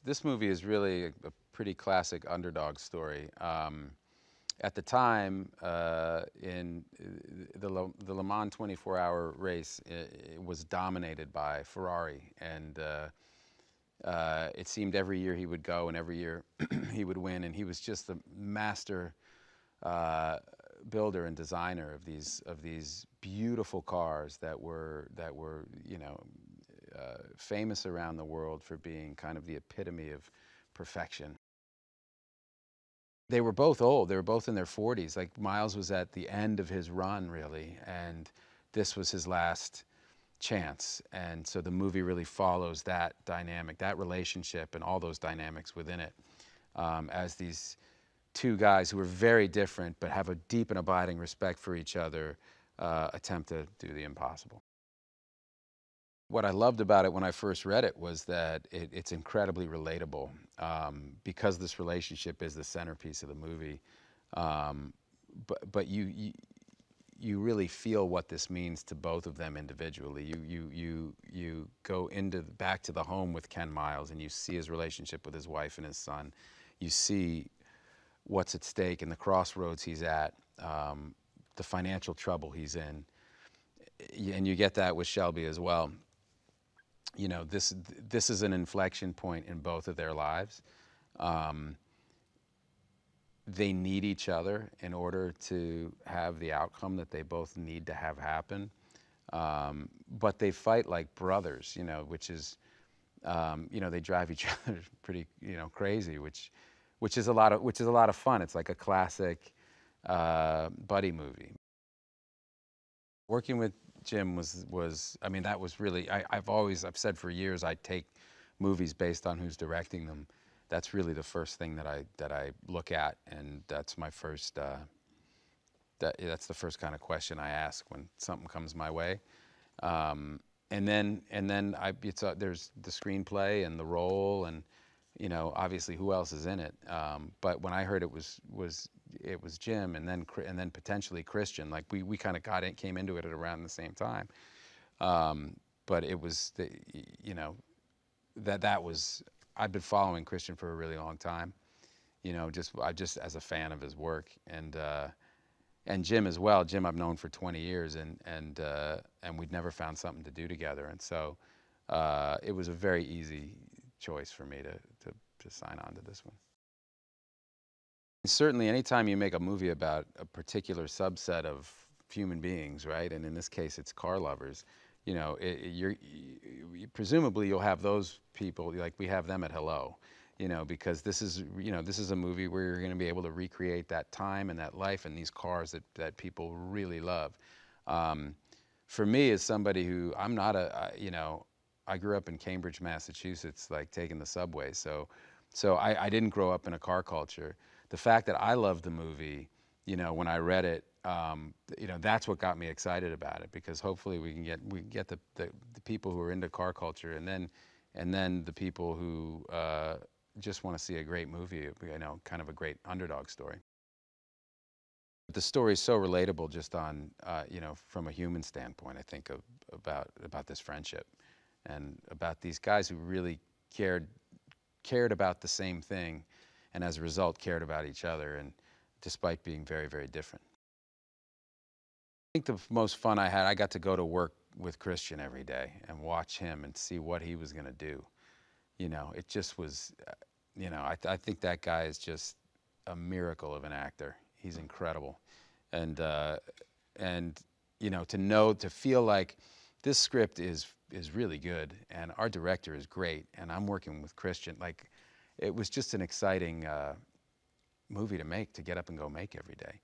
this movie is really a pretty classic underdog story. At the time, in the Le Mans 24-hour race, it was dominated by Ferrari, and it seemed every year he would go, and every year he would win, and he was just the master uh, builder and designer of these beautiful cars that were famous around the world for being kind of the epitome of perfection. They were both old. They were both in their 40s. Like Miles was at the end of his run, really, and this was his last chance. And so the movie really follows that dynamic, that relationship, and all those dynamics within it, as these two guys who are very different but have a deep and abiding respect for each other attempt to do the impossible. What I loved about it when I first read it was that it's incredibly relatable, because this relationship is the centerpiece of the movie. Um, but you really feel what this means to both of them individually. You go into back to the home with Ken Miles, and you see his relationship with his wife and his son. You see what's at stake and the crossroads he's at, the financial trouble he's in, and you get that with Shelby as well. You know, this is an inflection point in both of their lives. Um, they need each other in order to have the outcome that they both need to have happen. But they fight like brothers, you know, which is, they drive each other pretty, crazy, which is a lot of fun. It's like a classic buddy movie. Working with Jim I mean, that was really, I've said for years I take movies based on who's directing them. That's really the first thing that I look at, and that's my first that's the first kind of question I ask when something comes my way. And then there's the screenplay and the role, and obviously who else is in it. But when I heard it was Jim, and then potentially Christian, like we kind of came into it at around the same time. But it was that was, I've been following Christian for a really long time. Just as a fan of his work, and Jim as well. Jim I've known for 20 years, and we'd never found something to do together, and so it was a very easy choice for me to sign on to this one. Certainly, anytime you make a movie about a particular subset of human beings, right, and in this case it's car lovers, presumably you'll have those people, like we have them at Hello, because this is a movie where you're going to be able to recreate that time and that life and these cars that people really love. For me, as somebody who, I'm not I grew up in Cambridge, Massachusetts, like taking the subway, so I didn't grow up in a car culture. The fact that I loved the movie, when I read it, that's what got me excited about it, because hopefully we can get the people who are into car culture, and then the people who just want to see a great movie, kind of a great underdog story. The story is so relatable, just on from a human standpoint. I think about this friendship, and about these guys who really cared about the same thing, and as a result cared about each other, and despite being very, very different. I think the most fun I got to go to work with Christian every day and watch him and see what he was going to do. It just was, I think that guy is just a miracle of an actor. He's incredible. And to feel like this script is really good, and our director is great, and I'm working with Christian, like, it was just an exciting movie to get up and go make every day.